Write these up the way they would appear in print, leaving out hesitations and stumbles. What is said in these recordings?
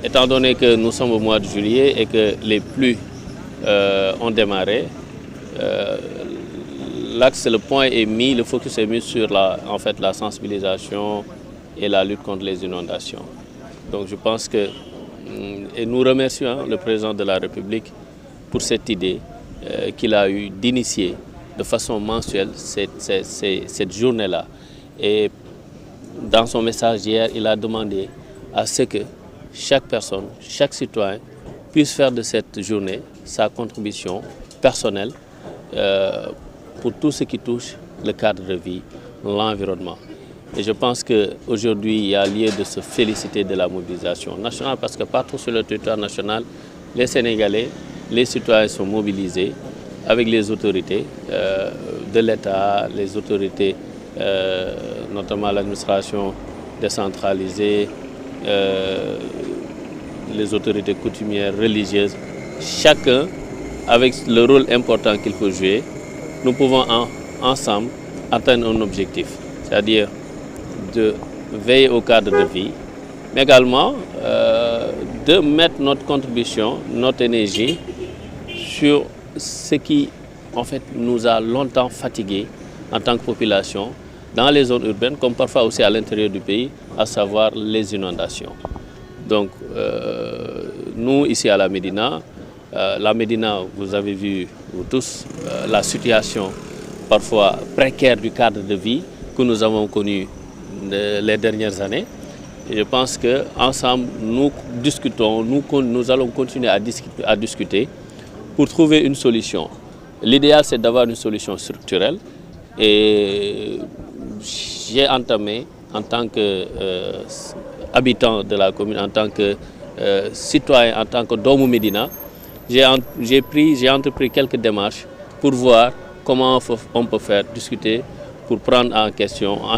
Étant donné que nous sommes au mois de juillet et que les pluies ont démarré, le point est mis, le focus est mis sur la sensibilisation et la lutte contre les inondations. Donc je pense que, et nous remercions le président de la République pour cette idée qu'il a eue d'initier de façon mensuelle cette journée-là. Et dans son message hier, il a demandé à ce que chaque personne, chaque citoyen puisse faire de cette journée sa contribution personnelle pour tout ce qui touche le cadre de vie, l'environnement. Et je pense qu'aujourd'hui, il y a lieu de se féliciter de la mobilisation nationale parce que partout sur le territoire national, les Sénégalais, les citoyens sont mobilisés avec les autorités de l'État, les autorités, notamment l'administration décentralisée, les autorités coutumières, religieuses, chacun avec le rôle important qu'il peut jouer, nous pouvons ensemble atteindre un objectif, c'est-à-dire de veiller au cadre de vie, mais également de mettre notre contribution, notre énergie sur ce qui en fait nous a longtemps fatigués en tant que population dans les zones urbaines comme parfois aussi à l'intérieur du pays, à savoir les inondations. Donc nous ici à la Médina, vous avez vu vous tous la situation parfois précaire du cadre de vie que nous avons connu les dernières années. Et je pense qu'ensemble, nous discutons, nous allons continuer à discuter pour trouver une solution. L'idéal, c'est d'avoir une solution structurelle. Et j'ai entamé, en tant qu'habitant de la commune, en tant que citoyen, en tant que Doomu Médina, j'ai entrepris quelques démarches pour voir comment on peut faire discuter pour prendre en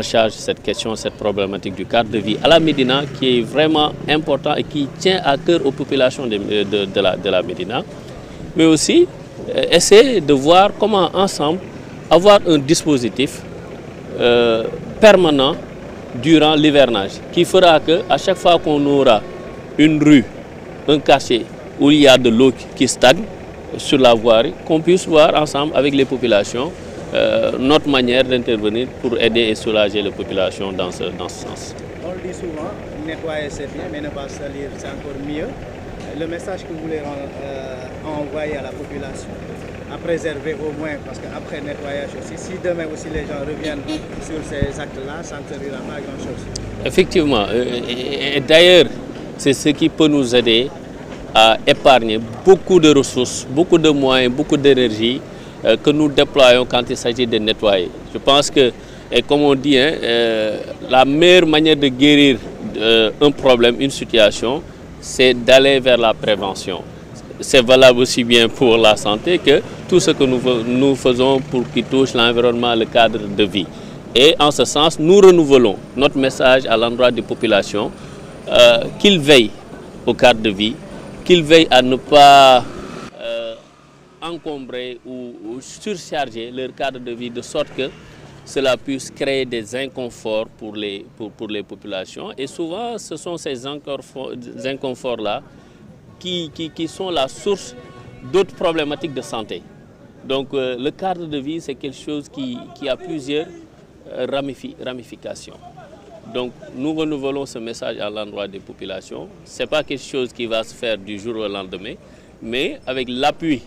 charge cette problématique du cadre de vie à la Médina qui est vraiment important et qui tient à cœur aux populations de la Médina. Mais aussi essayer de voir comment ensemble avoir un dispositif permanent durant l'hivernage qui fera qu'à chaque fois qu'on aura une rue, un quartier où il y a de l'eau qui stagne sur la voirie, qu'on puisse voir ensemble avec les populations notre manière d'intervenir pour aider et soulager les populations dans ce sens. On le dit souvent, nettoyer c'est bien, mais ne pas salir c'est encore mieux. Le message que vous voulez envoyer à la population, à préserver au moins, parce qu'après nettoyage aussi, si demain aussi les gens reviennent sur ces actes-là, ça ne servira pas à grand-chose. Effectivement, et d'ailleurs, c'est ce qui peut nous aider à épargner beaucoup de ressources, beaucoup de moyens, beaucoup d'énergie que nous déployons quand il s'agit de nettoyer. Je pense que, et comme on dit, la meilleure manière de guérir un problème, une situation, c'est d'aller vers la prévention. C'est valable aussi bien pour la santé que tout ce que nous faisons pour qui touche l'environnement, le cadre de vie. Et en ce sens, nous renouvelons notre message à l'endroit des populations qu'ils veillent au cadre de vie, qu'ils veillent à ne pas encombrer ou surcharger leur cadre de vie de sorte que cela puisse créer des inconforts pour les populations. Et souvent, ce sont ces inconforts-là qui sont la source d'autres problématiques de santé. Donc le cadre de vie, c'est quelque chose qui a plusieurs ramifications. Donc nous renouvelons ce message à l'endroit des populations. Ce n'est pas quelque chose qui va se faire du jour au lendemain, mais avec l'appui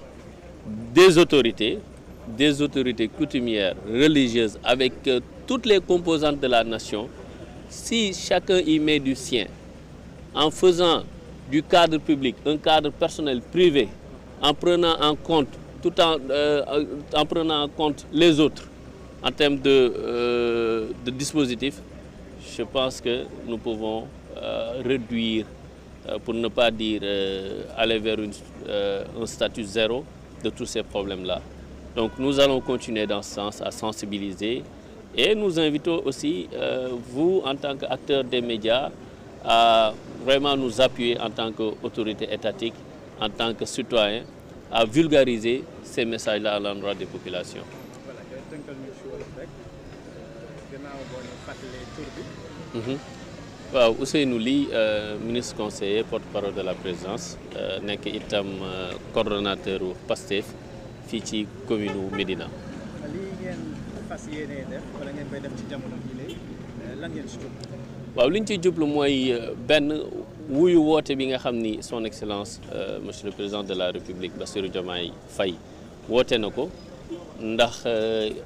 des autorités coutumières, religieuses, avec toutes les composantes de la nation, si chacun y met du sien, en faisant du cadre public un cadre personnel privé, en prenant en compte les autres en termes de dispositifs, je pense que nous pouvons réduire, pour ne pas dire aller vers un statut zéro de tous ces problèmes-là. Donc nous allons continuer dans ce sens à sensibiliser et nous invitons aussi, vous en tant qu'acteurs des médias, à vraiment nous appuyer en tant qu'autorité étatique, en tant que citoyens, à vulgariser ces messages-là à l'endroit des populations. Voilà, waaw Ousseynou Ly ministre conseiller porte-parole de la présidence nekk itam coordonnateur u PASTEF fii ci commune u Médina. lii ngeen fas yéenee def wala ngeen koy def ci jamono bii léegi lan ngeen ci jublu. waaw li ñu ciy jublu mooy benn wuyu woote bi nga xam ni son excellence monsieur le président de la république Bassirou Diomaye Faye woote na ko ndax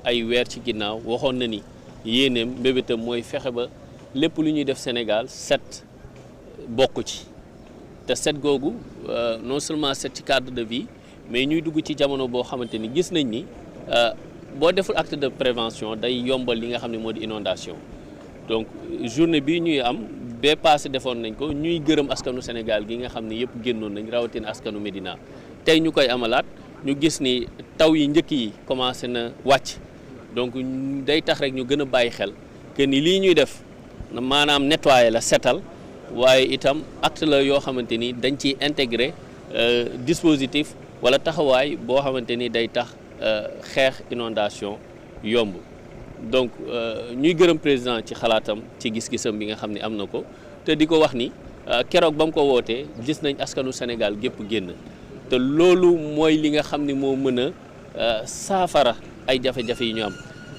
ay weer ci ginnaaw waxoon na ni yéeneem mbébétam mooy fexe ba lépp lu ñuy def Sénégal set bokk ci te set googu non seulement set ci cadre de vie mais ñuy dugg ci jamono boo xamante ni gis nañ ni boo deful acte de prévention day yombal li nga xam ne moo di inondation donc journée bii ñuy am bee passé defoon nañ ko ñuy gërëm askanu Sénégal gi nga xam ne yëpp génnoon nañ rawatina askanu Médina tey ñu koy amalaat ñu gis ni taw yi njëkk yi commencé na wàcc donc day tax rek ñu gën a bàyyi xel que ni lii ñuy def maanaam nettoyer la setal waaye itam acte la yoo xamante ni dañ ciy intégrer dispositif wala taxawaay boo xamante ni day tax xeex inondation yomb donc ñuy gërëm président ci xalaatam ci gis-gisam bi nga xam ne am na ko te di ko wax ni keroog ba mu ko wootee gis nañ askanu Sénégal gépp génn te loolu mooy li nga xam ne moo mën a saafara ay jafe-jafe yi ñu am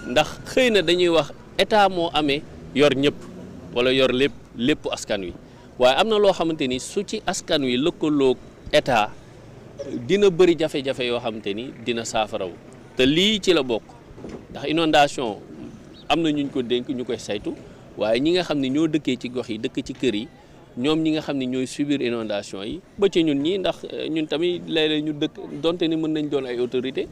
ndax xëy na dañuy wax état moo amee yor ñëpp wala yor lépp askan wi waaye am na loo xamante ni su ci askan wi lëkkaloog état dina bëri jafe-jafe yoo xamante ni dina saafarawu te lii ci la bokk ndax inondation am na ñu ko dénk ñu koy saytu waaye ñi nga xam ne ñoo dëkkee ci gox yi dëkk ci kër yi ñoom ñi nga xam ne ñooy subir inondation yi ba ci ñun ñi ndax ñun tamit léeg-léeg ñu dëkk donte ni mën nañ doon ay autorité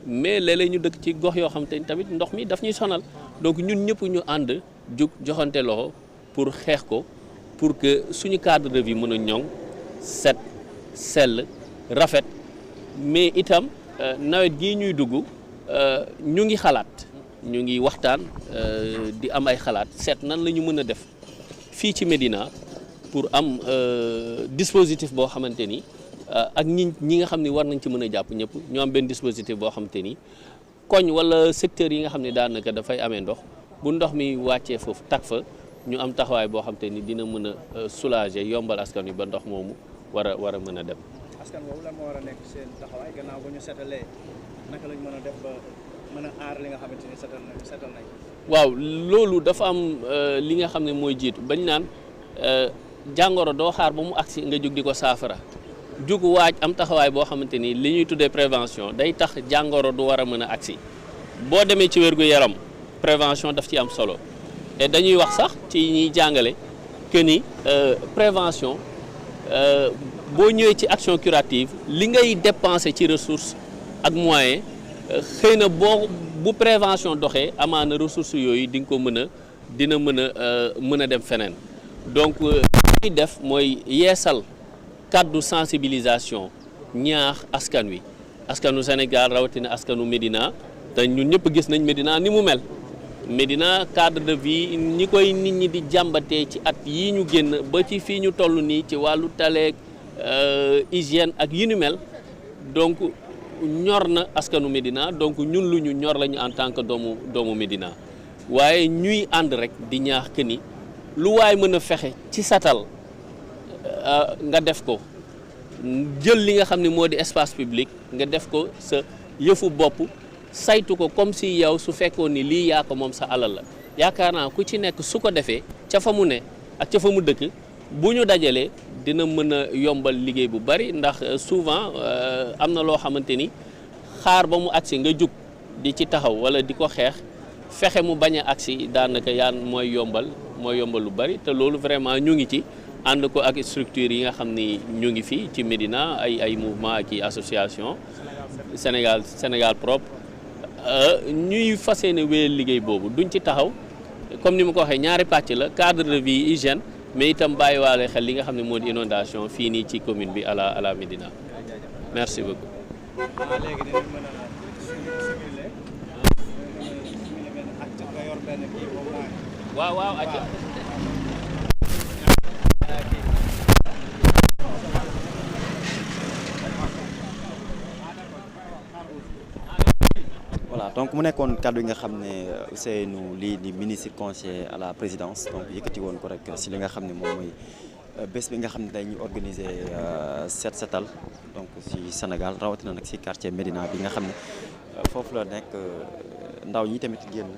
mais léeg-léeg ñu dëkk ci gox yoo xam te ni tamit ndox mi daf ñuy sonal donc ñun ñëpp ñu ànd jug joxante loxo pour xeex ko pour que suñu cadre de vie mën a ñoŋ set sell rafet mais itam nawet gii ñuy dugg ñu ngi xalaat ñu ngi waxtaan di am ay xalaat seet nan la ñu mën a def fii ci Médina pour am dispositif boo xamante ni ak ñi nga xam ne war nañ ci mën a jàpp ñëpp ñu am benn dispositif boo xamante ni koñ wala secteur yi nga xam ne daanaka dafay amee ndox bu ndox mi wàccee foofu tag fa ñu am taxawaay boo xamante ni dina mën a soulager yombal askan wi ba ndox moomu war a mën a dem. askan boobu lan moo war a nekk seen taxawaay gannaaw ba ñu setalee naka lañ mën a def ba mën a aar li nga xamante ni setal nañ. waaw loolu dafa am li nga xam ne mooy jiitu bañ naan jàngoro doo xaar ba mu agsi nga jóg di ko saafara jug waaj am taxawaay boo xamante ni li ñuy tuddee prévention day tax jàngoro du war a mën a agsi boo demee ci wérgu yaram prévention daf ci am solo te dañuy wax sax ci ñuy jàngale que ni prévention boo ñëwee ci action curative li ngay dépenser ci ressources ak moyens xëy na bu prévention doxee amaana ressources yooyu di nga ko dina mën a dem feneen donc li def mooy yeesal kàddu sensibilisation ñaax askan wi askanu Sénégal rawatina askanu Médina te ñun ñëpp gis nañ Médina ni mu mel Médina cadre de vie ñi koy nit ñi di jàmbatee ci at yii ñu génn ba ci fii ñu toll nii ci wàllu taleeg hygiène ak yu ni mel donc ñor na askanu Médina donc ñun lu ñu ñor lañu en tant que doomu Médina waaye ñuy ànd rek di ñaax que ni lu waay mën a fexe ci satal nga def ko jël li nga xam ne moo di espace public nga def ko sa yëfu bopp saytu ko comme si yow su fekkoon ni lii yaa ko moom sa alal la yaakaar naa ku ci nekk su ko defee ca fa mu ne ak ca fa mu dëkk bu ñu dajalee dina mën a yombal liggéey bu bari ndax souvent am na loo xamante ni xaar ba mu agsi nga jug di ci taxaw wala di ko xeex fexe mu bañ a agsi daanaka yaan mooy yombal lu bari te loolu vraiment ñu ngi ci ànd ko ak structure yi nga xam ni ñu ngi fi ci Médina ay mouvement ak i association Sénégal propre ñuy fas yéene wéyal liggéey boobu duñ ci taxaw comme ni ma ko waxee ñaari pàcc la cadre de vie hygiène mais itam bàyyiwaale xel li nga xam ne moo di inondation fii nii ci commune bi à la Médina merci beaucoup. léegi dinañ mën a simuler benn acte nga yor benn kii boobu waaw voilà donc mu nekkoon kàddu yi nga xam ne Ousseynou lii di ministre conseiller à la présidence donc yëkkati woon ko rek si li nga xam ne moom mooy bés bi nga xam ne dañuy organiser set setal donc si Sénégal rawatina nag si quartier Médina bi nga xam ne foofu la nekk ndaw ñi tamit génn.